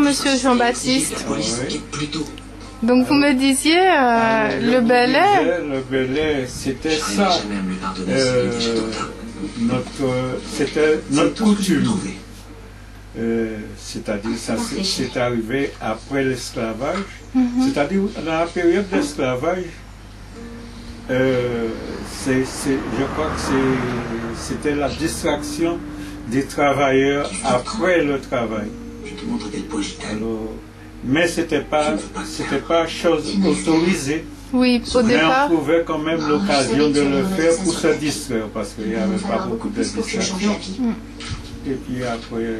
Monsieur Jean-Baptiste. Oui. Donc vous me disiez, le ballet... Le ballet, c'était ça. C'était notre coutume. C'est-à-dire, ça c'est arrivé après l'esclavage. C'est-à-dire, dans la période d'esclavage, je crois que c'était la distraction des travailleurs après le travail. Alors, mais c'était pas chose autorisée. Oui, au départ. Mais on trouvait quand même l'occasion de le faire pour se distraire, parce qu'il n'y avait pas beaucoup de distractions. Et puis après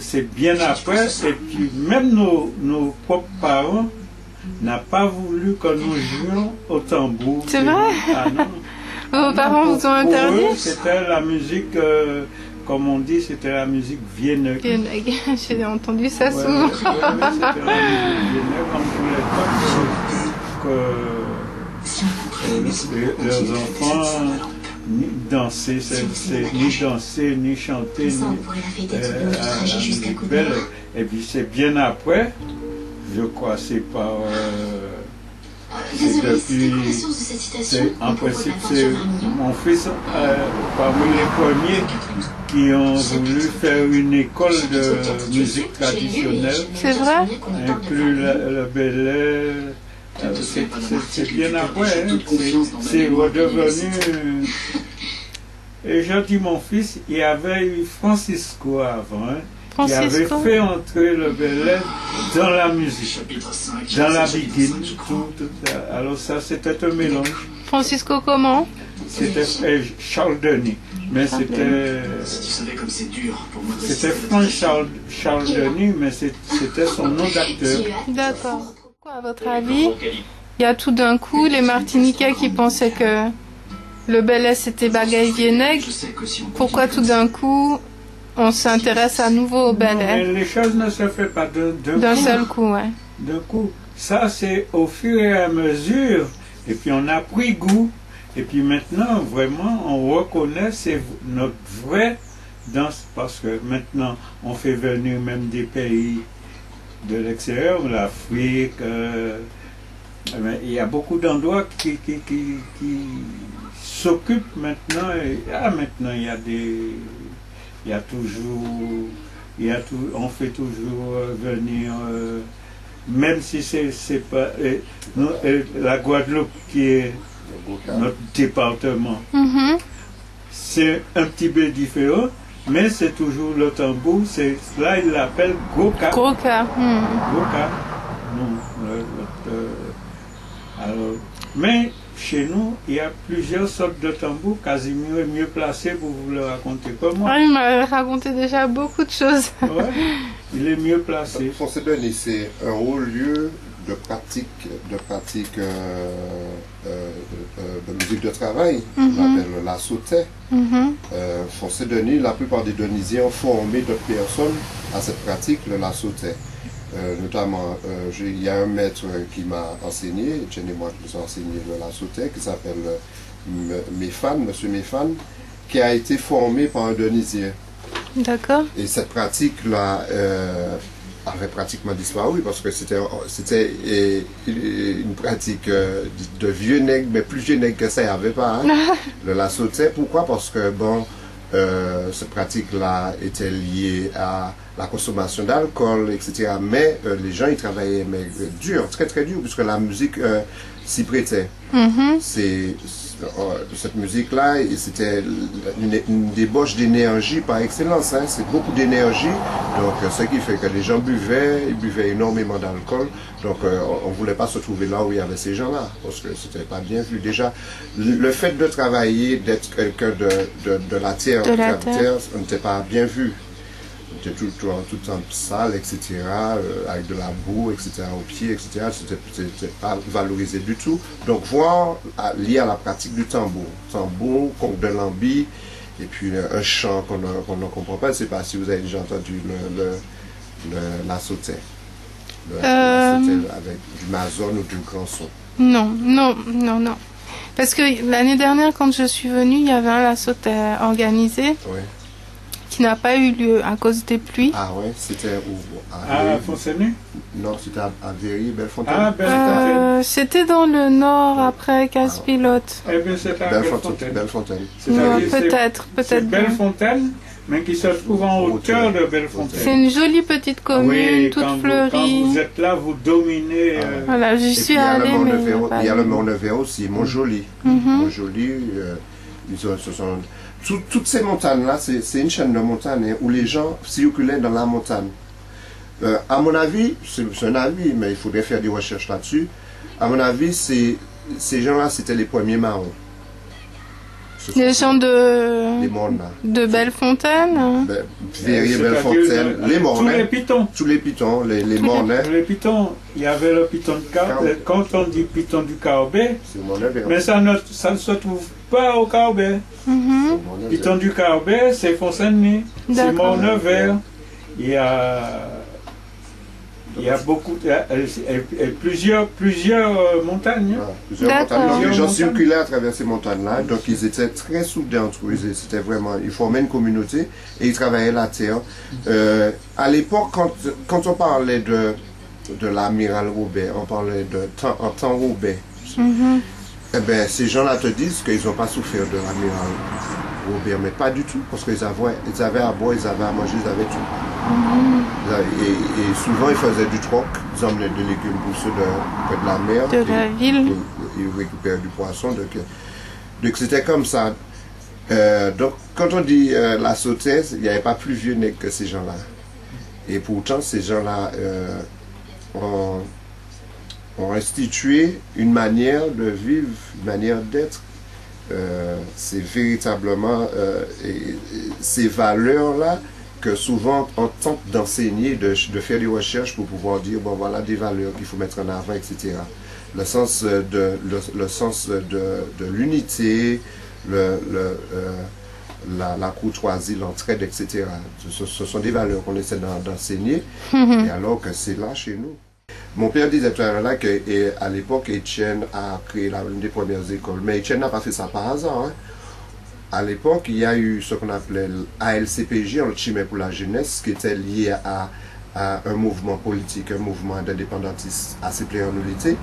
c'est bien après, et puis même nos propres parents n'ont pas voulu que nous jouions au tambour. C'est vrai? Ah non. Vos parents vous ont interdit? Pour eux, c'était la musique, comme on dit, c'était la musique viennegue. J'ai entendu ça souvent. C'était la musique viennegue, on ne voulait pas que leurs enfants ni danser, ni chanter, ni belle. Et puis c'est bien après, je crois, c'est par... c'est depuis, en principe, c'est mon fils, parmi les premiers qui ont voulu faire une école de musique traditionnelle. C'est vrai? Inclus le ballet. C'est bien après, hein. C'est redevenu... Et j'ai dit mon fils, il y avait eu Francisco avant, hein, qui avait fait entrer le ballet dans la musique, dans la biguine, tout. Alors ça, c'était un mélange. Francisco comment? C'était Charles Denis, mais c'était Charles Denis, mais c'était son nom d'acteur. D'accord. Pourquoi, à votre avis, il y a tout d'un coup les Martiniquais qui pensaient que le ballet c'était bagaille viennegue? Pourquoi tout d'un coup on s'intéresse à nouveau au ballet? Mais les choses ne se font pas d'un seul coup, ouais. D'un coup. Ça, c'est au fur et à mesure. Et puis on a pris goût. Et puis maintenant, vraiment, on reconnaît c'est notre vraie danse. Parce que maintenant, on fait venir même des pays de l'extérieur, l'Afrique. Il y a beaucoup d'endroits qui s'occupent maintenant. Et, maintenant, on fait toujours venir, même si c'est pas la Guadeloupe qui est notre département. C'est un petit peu différent, mais c'est toujours le tambour. Là, il l'appelle Goka. Goka. Goka. Alors, mais chez nous, il y a plusieurs sortes de tambours. Casimir est mieux placé pour vous le raconter que moi. Il m'a raconté déjà beaucoup de choses. Ouais, il est mieux placé. Foncé Denis, c'est un haut lieu de pratique de musique de travail, on appelle la sautet. Foncé Denis, la plupart des Denisiens ont formé d'autres personnes à cette pratique, le la sautet. Notamment, il y a un maître qui m'a enseigné, Etienne et moi qui nous a enseigné le la sautet, qui s'appelle Monsieur Méfan, qui a été formé par un Denisien. D'accord. Et cette pratique-là avait pratiquement disparu parce que c'était une pratique de vieux nègre, mais plus vieux nègre que ça, il n'y avait pas. Hein. Le la sautet, pourquoi? Parce que bon, cette pratique-là était liée à la consommation d'alcool, etc. Mais les gens, ils travaillaient dur, très très dur, puisque la musique s'y prêtait. Cette musique-là, c'était une débauche d'énergie par excellence. Hein. C'est beaucoup d'énergie. Donc, ce qui fait que les gens ils buvaient énormément d'alcool. Donc, on ne voulait pas se trouver là où il y avait ces gens-là, parce que c'était pas bien vu. Déjà, le fait de travailler, d'être quelqu'un de la terre, on n'était pas bien vu. On était tout le temps sale, etc., avec de la boue, etc., aux pieds, etc., c'était pas valorisé du tout. Donc, voir, lié à la pratique du tambour, de l'ambi, et puis un chant qu'on ne comprend pas. Je ne sais pas si vous avez déjà entendu la sautet. La sautet avec du mazone ou du grand son. Non. Parce que l'année dernière, quand je suis venue, il y avait un la sautet organisé. Oui. qui n'a pas eu lieu à cause des pluies. Ah ouais, c'était où? À Fontaine? Non, c'était à Véry, Bellefontaine. Ah, Bellefontaine. C'était dans le nord après Casse-Pilote. Eh bien, c'est à Bellefontaine. Bellefontaine. Peut-être. C'est Bellefontaine, mais qui se trouve en hauteur de Bellefontaine. C'est une jolie petite commune, toute fleurie. Quand vous êtes là, vous dominez. Voilà, j'y suis allée, mais il y a le Mont-Nevers aussi, Mont-Joli. Mont-Joli, toutes ces montagnes-là, c'est une chaîne de montagnes où les gens circulaient dans la montagne. À mon avis, c'est un avis, mais il faudrait faire des recherches là-dessus. À mon avis, ces gens-là, c'était les premiers marrons. Les gens de Bellefontaine. Véry, Bellefontaine, les Mornais. Tous les pitons. Tous les pitons, les Mornais. Les pitons, il y avait le piton de Carbet. Quand on dit piton du Carbet, mais ça ne se trouve pas au Carbet. Piton du Carbet, c'est Fontaine, c'est Mont-Nevers. Il y a beaucoup, plusieurs montagnes. Plusieurs montagnes. Les gens circulaient à travers ces montagnes-là, donc ils étaient très soudés entre eux. C'était vraiment, ils formaient une communauté et ils travaillaient la terre. À l'époque, quand on parlait de l'amiral Robert, on parlait en temps Robert. Eh bien, ces gens-là te disent qu'ils n'ont pas souffert de l'amiral Robert, mais pas du tout, parce qu'ils avaient à boire, ils avaient à manger, ils avaient tout. Et souvent, ils faisaient du troc, ils emmenaient des légumes pour ceux de la mer. De la ville. Ils récupéraient du poisson, donc c'était comme ça. Donc, quand on dit la Sautaise, il n'y avait pas plus vieux nègre que ces gens-là. Et pourtant, ces gens-là ont institué une manière de vivre, une manière d'être. C'est véritablement ces valeurs-là que souvent on tente d'enseigner, de faire des recherches pour pouvoir dire, bon voilà des valeurs qu'il faut mettre en avant, etc. Le sens de l'unité, la courtoisie, l'entraide, etc. Ce sont des valeurs qu'on essaie d'enseigner, et alors que c'est là chez nous. Mon père disait tout à l'heure qu'à l'époque, Étienne a créé l'une des premières écoles. Mais Étienne n'a pas fait ça par hasard. Hein. À l'époque, il y a eu ce qu'on appelait l'ALCPJ, le Chimay pour la jeunesse, qui était lié à un mouvement politique, un mouvement d'indépendantistes assez pluralité,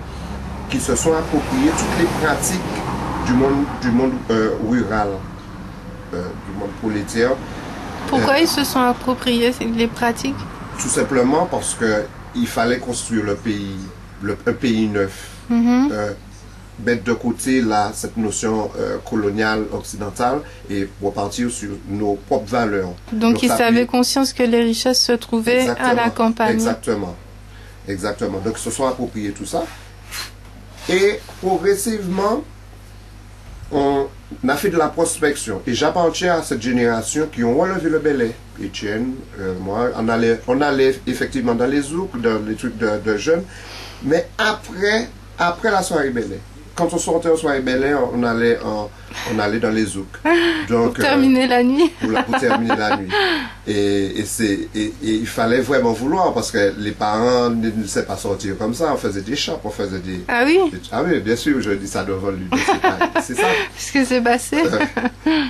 qui se sont appropriés toutes les pratiques du monde rural, du monde prolétaire. Pourquoi ils se sont appropriés les pratiques? Tout simplement parce que il fallait construire le pays, un pays neuf. Mettre de côté cette notion coloniale occidentale et repartir sur nos propres valeurs. Donc ils avaient conscience que les richesses se trouvaient à la campagne. Exactement. Donc ils se sont appropriés tout ça. Et progressivement, on a fait de la prospection. Et j'appartiens à cette génération qui ont relevé le belay. Étienne, moi, on allait effectivement dans les zouks, dans les trucs de jeunes. Mais après la soirée belay, quand on sortait en soirée belay, on allait dans les zouks. Donc, pour terminer la nuit. Pour terminer la nuit. Et il fallait vraiment vouloir parce que les parents ne laissaient pas sortir comme ça. On faisait des chapes, on faisait des... Ah oui? Ah oui, bien sûr, je dis ça devant lui. C'est ça. Ce qui s'est passé.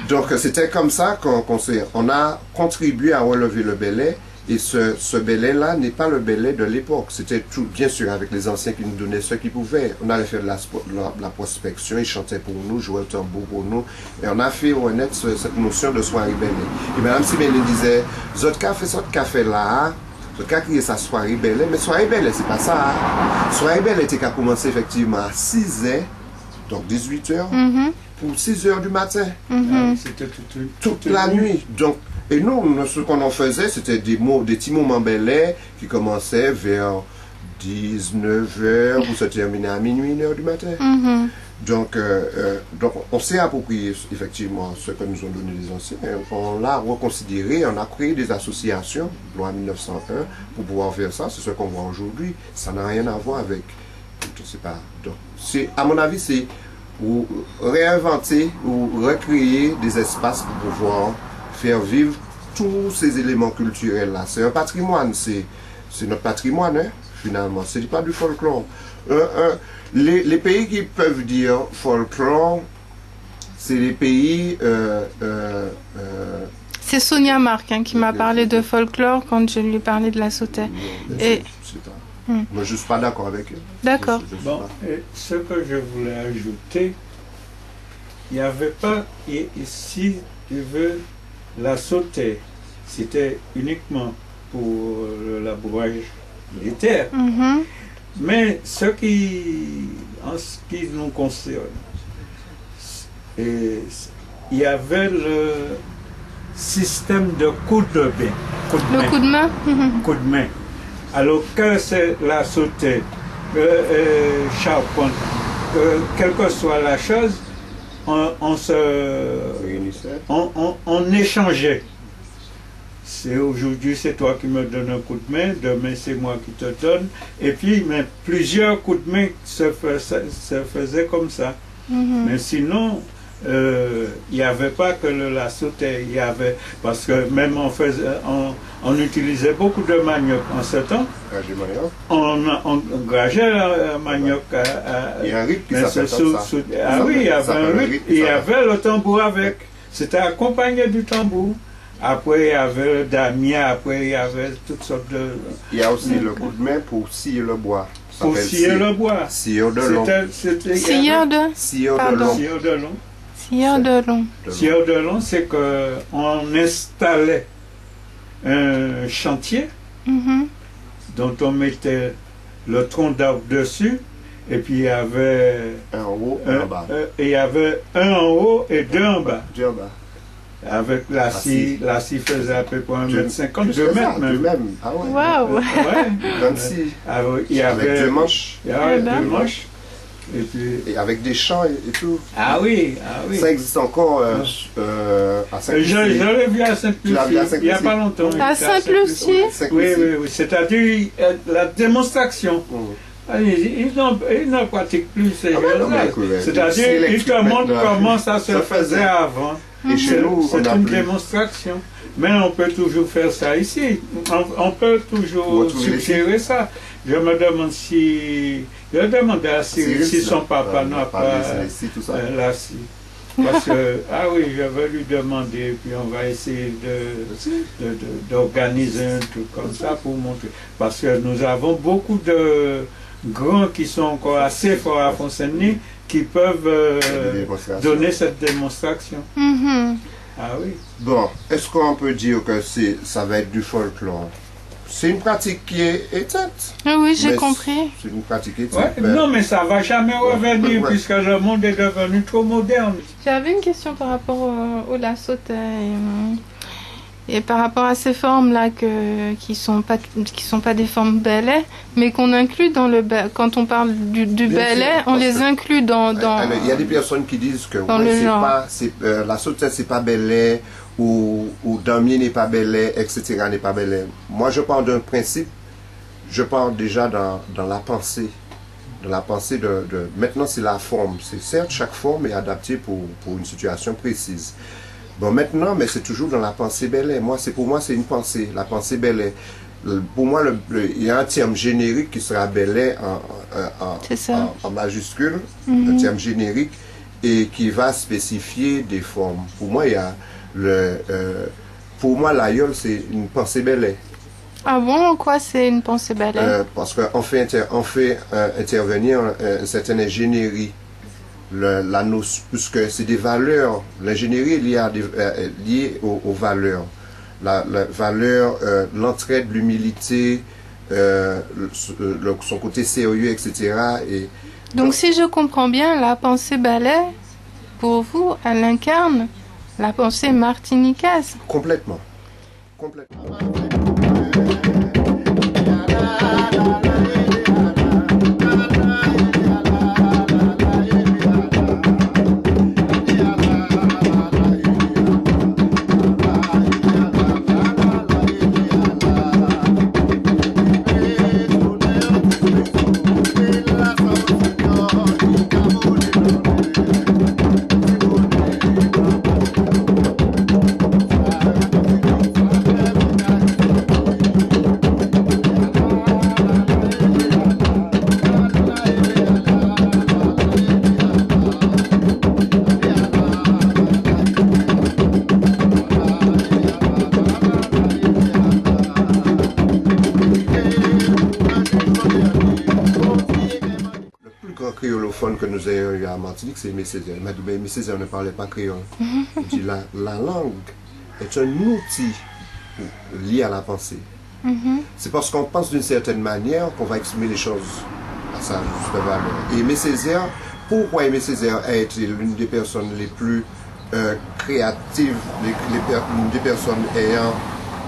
Donc c'était comme ça qu'on a contribué à relever le belay. Et ce belay-là n'est pas le belay de l'époque. C'était tout, bien sûr, avec les anciens qui nous donnaient ce qu'ils pouvaient. On allait faire de la prospection, ils chantaient pour nous, jouaient le tambour pour nous. Et on a fait renaître cette notion de soirée belay. Et Mme Siméline disait, Zotka fait ce café-là, Zotka criait sa soirée belay, mais soirée belay, c'est pas ça. Soirée belay était qu'à commencer effectivement à 6h, donc 18h, pour 6h du matin. C'était toute la nuit. Donc, et nous, ce qu'on en faisait, c'était des petits moments belais qui commençaient vers 19h ou se terminaient à minuit, 1h du matin. Donc, on s'est approprié effectivement ce que nous ont donné les anciens. On l'a reconsidéré, on a créé des associations, loi 1901, pour pouvoir faire ça. C'est ce qu'on voit aujourd'hui. Ça n'a rien à voir avec... Je ne sais pas. Donc, à mon avis, c'est réinventer ou recréer des espaces pour pouvoir faire vivre tous ces éléments culturels-là. C'est un patrimoine, c'est notre patrimoine, hein, finalement. Ce n'est pas du folklore. Les pays qui peuvent dire folklore, c'est les pays C'est Sonia Marc qui m'a parlé de folklore quand je lui ai parlé de la sautée. Et... Moi, je ne suis pas d'accord avec eux. D'accord. Bon, et ce que je voulais ajouter, il n'y avait pas, si tu veux, la sautée, c'était uniquement pour le labourage militaire. Mais en ce qui nous concerne, il y avait le système de coup de main. Le coup de main. Coup de main. Alors que c'est la sautée, charpente, quelle que soit la chose, on échangeait. Aujourd'hui c'est toi qui me donnes un coup de main, demain c'est moi qui te donne, et puis mais plusieurs coups de main se faisaient comme ça. Mais sinon, il n'y avait pas que la sautée, il y avait, parce que même on utilisait beaucoup de manioc en ce temps. On gageait le manioc. Il y a un rythme qui s'appelle comme ça. Ah oui, il y avait un rythme, il y avait le tambour avec. C'était accompagné du tambour. Après, il y avait le damier, après, il y avait toutes sortes de... Il y a aussi le coup de main pour scier le bois. Pour scier le bois. Scieur de long. Scieur de... Scieur de long. Scieur de long. Scieur de long. Scieur de long, c'est qu'on installait un chantier dont on mettait le tronc d'arbre dessus, et puis il y avait... Un en haut, un en bas. Il y avait un en haut et deux en bas. Deux en bas. Avec la scie faisait à peu près 1,50 m, 2 mètres même. Ah ouais. Waouh. Il y avait avec deux manches. Il y avait deux manches. Et puis... Et avec des champs et tout. Ah oui. Ça existe encore à Sainte-Lucie. Je l'ai vu à Sainte-Lucie, il n'y a pas longtemps. À Sainte-Lucie. Oui. C'est-à-dire la démonstration. Ils ne pratiquent plus ces choses-là. C'est-à-dire qu'ils te montrent comment ça se faisait avant. Et chez nous, c'est une démonstration. Mais on peut toujours faire ça ici. On peut toujours suggérer ça. Je me demande si... Je demandais à Cyril si son papa n'a pas la scie. Parce que, je vais lui demander, puis on va essayer d'organiser un truc comme ça pour montrer. Parce que nous avons beaucoup de grands qui sont encore assez forts à Font-Saint-Denis qui peuvent donner cette démonstration. Ah oui. Bon, est-ce qu'on peut dire que ça va être du folklore? C'est une pratique qui est éteinte. Oui, j'ai compris. C'est une pratique éteinte. Ouais, non, mais ça ne va jamais revenir puisque le monde est devenu trop moderne. J'avais une question par rapport au la sautée et par rapport à ces formes-là qui sont pas des formes ballet, mais qu'on inclut dans le quand on parle du ballet, on les inclut dans. Il y a des personnes qui disent que la sautée c'est pas ballet ou damier n'est pas ballet, etc. n'est pas ballet. Moi je parle d'un principe, je parle déjà dans la pensée. Dans la pensée maintenant c'est la forme. C'est certes chaque forme est adaptée pour une situation précise. Bon, maintenant, mais c'est toujours dans la pensée Belay. Pour moi, c'est une pensée, la pensée Belay. Pour moi, il y a un terme générique qui sera Belay en majuscule, un terme générique, et qui va spécifier des formes. Pour moi, l'aïeul, c'est une pensée Belay. Ah bon, quoi, c'est une pensée Belay? Parce qu'on fait intervenir une certaine ingénierie. Puisque c'est des valeurs, l'ingénierie est liée aux valeurs. La valeur, l'entraide, l'humilité, son côté sérieux, etc. Donc si je comprends bien, la pensée ballet, pour vous, elle incarne la pensée martiniquaise. Complètement. créolophone que nous ayons eu à Martinique, c'est Aimé Césaire. Il m'a dit, mais Aimé Césaire ne parlait pas créole. Il dit, la langue est un outil lié à la pensée. C'est parce qu'on pense d'une certaine manière qu'on va exprimer les choses à sa juste valeur. Et Aimé Césaire, pourquoi Aimé Césaire a été l'une des personnes les plus créatives, l'une des personnes ayant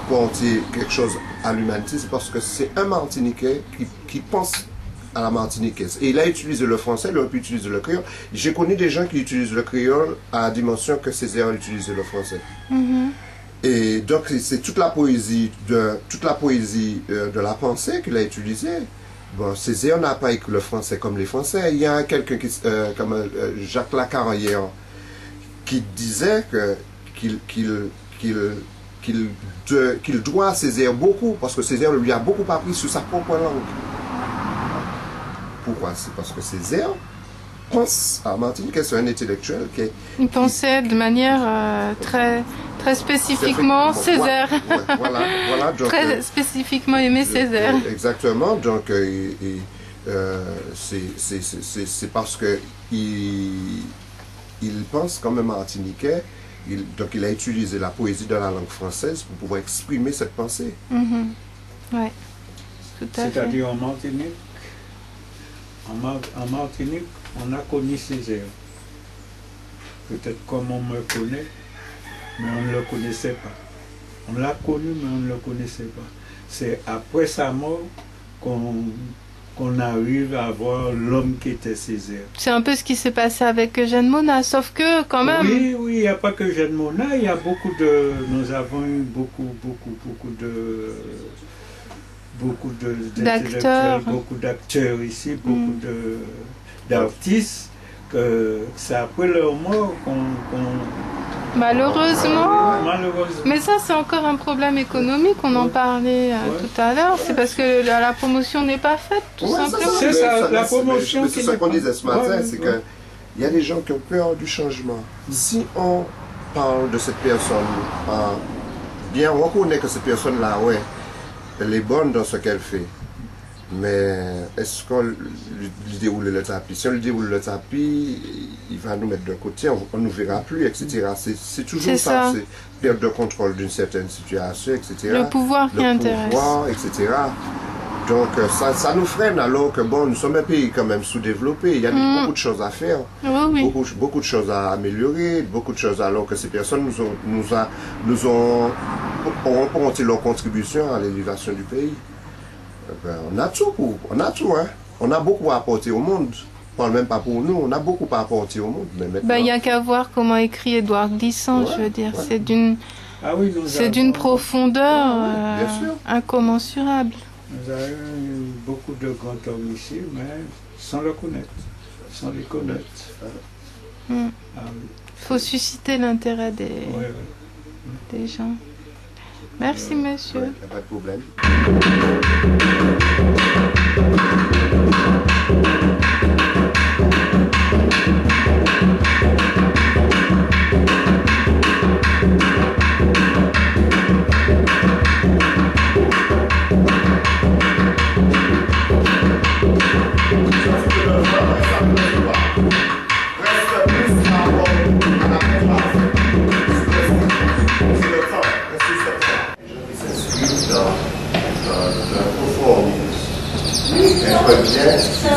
porté quelque chose à l'humanité, c'est parce que c'est un Martiniquais qui pense à la martiniquaise. Et il a utilisé le français, il aurait pu utiliser le créole. J'ai connu des gens qui utilisent le créole à la dimension que Césaire utilisait le français. Et donc c'est toute la poésie de la pensée qu'il a utilisée. Bon, Césaire n'a pas écrit le français comme les Français. Il y a quelqu'un comme Jacques Lacan hier qui disait qu'il doit à Césaire beaucoup, parce que Césaire lui a beaucoup appris sur sa propre langue. Pourquoi? C'est parce que Césaire pense à Martinique, c'est un intellectuel qui est... Il pensait de manière très spécifiquement Césaire. Voilà, donc, très spécifiquement Aimé Césaire. Exactement, donc c'est parce que il pense comme un Martiniquais, donc il a utilisé la poésie de la langue française pour pouvoir exprimer cette pensée. Oui, tout à fait. C'est-à-dire en Martinique, on a connu Césaire. Peut-être comme on me connaît, mais on ne le connaissait pas. On l'a connu, mais on ne le connaissait pas. C'est après sa mort qu'on arrive à voir l'homme qui était Césaire. C'est un peu ce qui s'est passé avec Eugène Mona, sauf que quand même... Oui, il n'y a pas que Eugène Mona, il y a nous avons eu beaucoup d'acteurs, beaucoup d'acteurs ici, beaucoup d'artistes, que c'est après leur mort qu'on... Malheureusement. Malheureusement. Mais ça, c'est encore un problème économique, on en parlait tout à l'heure. C'est parce que la promotion n'est pas faite, tout simplement. C'est ça, la promotion. C'est ça qu'on disait ce matin, c'est qu'il y a des gens qui ont peur du changement. Si on parle de cette personne, bien, on reconnaît que cette personne-là, ouais, elle est bonne dans ce qu'elle fait. Mais est-ce qu'on lui déroule le tapis? Si on lui déroule le tapis, il va nous mettre de côté, on ne nous verra plus, etc. C'est toujours ça, c'est perte de contrôle d'une certaine situation, etc. Le pouvoir qui intéresse. Etc. Donc ça nous freine, alors que bon, nous sommes un pays quand même sous-développé, il y a beaucoup de choses à faire, beaucoup de choses à améliorer, beaucoup de choses, alors que ces personnes auront apporté leur contribution à l'élévation du pays. On a tout, hein. On a beaucoup à apporter au monde. On parle même pas pour nous, on a beaucoup à apporter au monde. Il n'y a qu'à voir comment écrit Édouard Glissant, je veux dire. C'est d'une profondeur incommensurable. Nous avons eu beaucoup de grands hommes ici, mais sans le connaître, sans les connaître. Il faut susciter l'intérêt des gens. Merci, monsieur. Il n'y a pas de problème.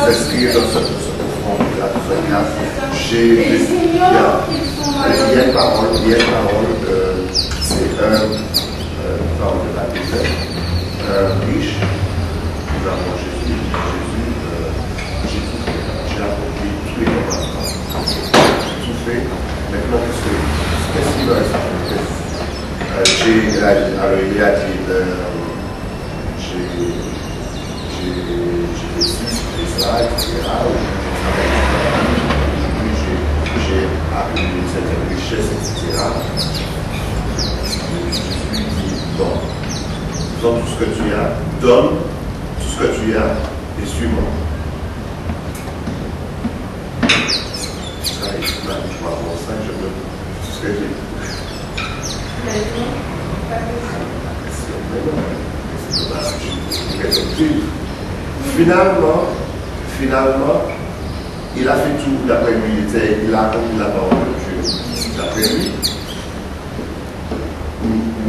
S'inscrire dans ce conformité-là. Il y a une parole, c'est une parole de la Bible, riche, nous avons Jésus, j'ai accompli tous les commandements, tout fait, maintenant qu'est-ce qu'il va rester? Alors il a dit, j'ai ça, etc. J'ai appris une certaine richesse, etc. Je lui dis, bon, donne tout ce que tu as, donne tout ce que tu as et suis-moi. Ça, il m'a dit, bon, ça, je veux tout ce que j'ai. Finalement, Il a fait tout, d'après lui, il a accompli la parole de Dieu, d'après lui.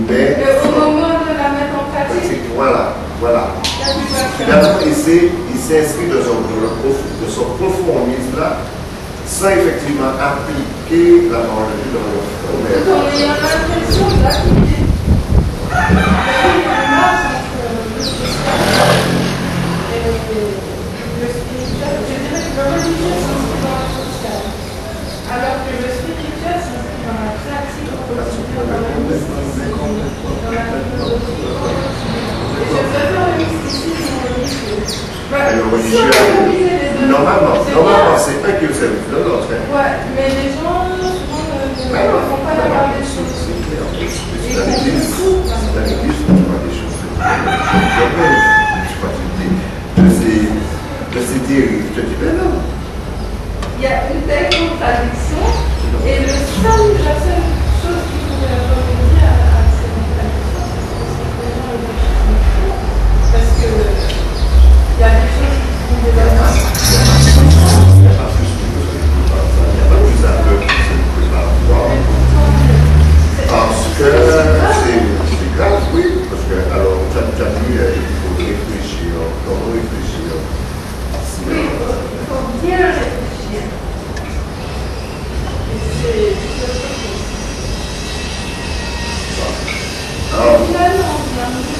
Mais au moment de la mettre en pratique, voilà. Finalement, il s'est inscrit de son conformisme-là, sans effectivement appliquer la parole de Dieu dans le tout en ayant l'impression d'appliquer. Il y a une marge entre le social et le spirituel. Je dirais que le religieux s'inscrit dans le social, alors que le spirituel s'inscrit dans la pratique quotidienne, dans la mystique, dans la philosophie. Et je veux faire le mysticisme religieux. Le religieux, normalement, c'est un qui est au service de l'autre. Ouais, mais les gens souvent ne font pas la part des choses. C'est dans l'église que tu vois des choses. Je sais dire, je te dis, mais non. Il y a une telle contradiction, et la seule chose qui pourrait revenir à ces contradictions, c'est que les gens réfléchissent. Parce que il y a des choses qui sont des bases. Il n'y a pas plus de choses que je ne peux pas voir. Il n'y a pas plus d'aveux que je ne peux pas voir. Parce que c'est grave, oui. Parce que, alors, tu as dit, il faut réfléchir. Comment réfléchir? Oui, il faut bien réfléchir. Et c'est alors, finalement, on a mis des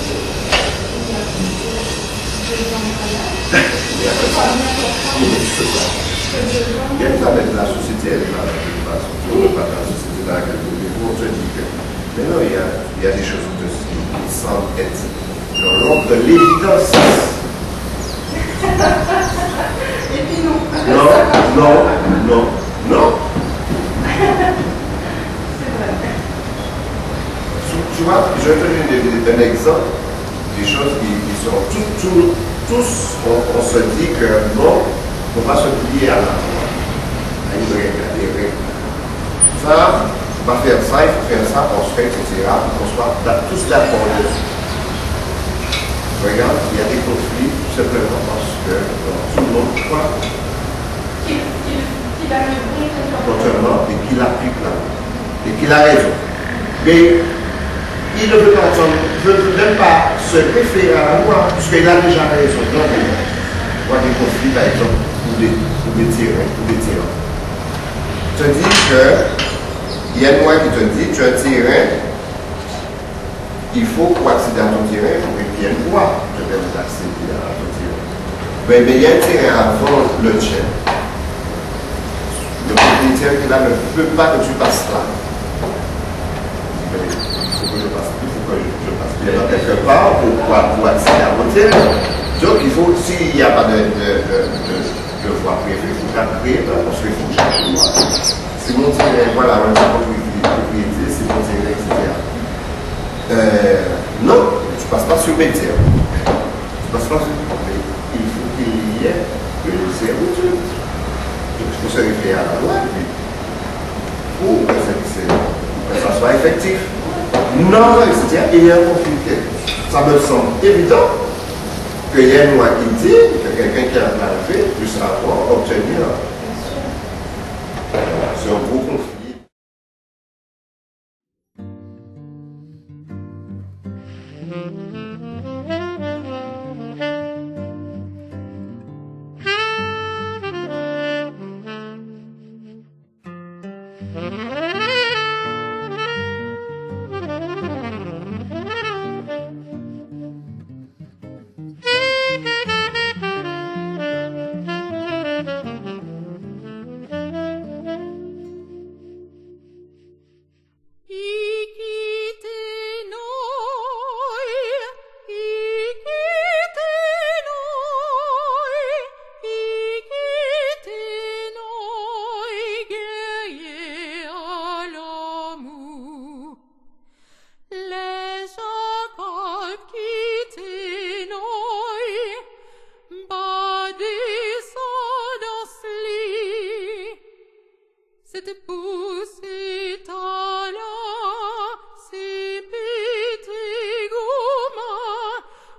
gens malades. il y a une avec la société, elle est là, pas la société dans laquelle nous vivons, on se dit que, mais non, il y a des choses qui semblent être dans l'ordre de l'évidence. Et puis non. Non. C'est vrai. Tu vois, je vais te donner un exemple des choses qui sont tous, on se dit que non, on va se plier à la loi, à une règle, à des règles. Ça, on va faire ça, il faut faire ça, on se fait, etc. On soit tous d'accord dessus. Regarde, il y a des conflits simplement parce que tout le monde croit Qu'il a le bon comportement et qu'il applique la loi et qu'il a raison. Mais il ne veut pas entendre, ne veut même pas se référer à la loi puisqu'il a déjà raison. Donc, on voit des conflits, par exemple, ou des tyrans. Tu te dis qu'il y a une loi qui te dit tu as un terrain, il faut pour accéder à ton terrain, il y a une loi qui te permet d'accéder à ton terrain. Mais il y a un terrain avant le tien. Le propriétaire qui là ne veut pas que tu passes là. Il faut que je passe, bien quelque part pour accéder à mon terrain. Donc il faut, s'il n'y a pas de voie prévue, il faut créer parce qu'il faut chercher moi. C'est mon terrain, voilà, on a propriété, c'est mon terrain, etc. Non, tu ne passes pas sur mes terres. Tu passes pas sur mes terres. Il faut qu'il y ait une servitude. Donc il faut se référer à la loi, puis pour que ça soit effectif. Non, etc. Il y a un conflit. Ça me semble évident qu'il y a une loi qui dit que quelqu'un qui a mal fait puisse obtenir. C'est un gros conflit.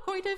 Heute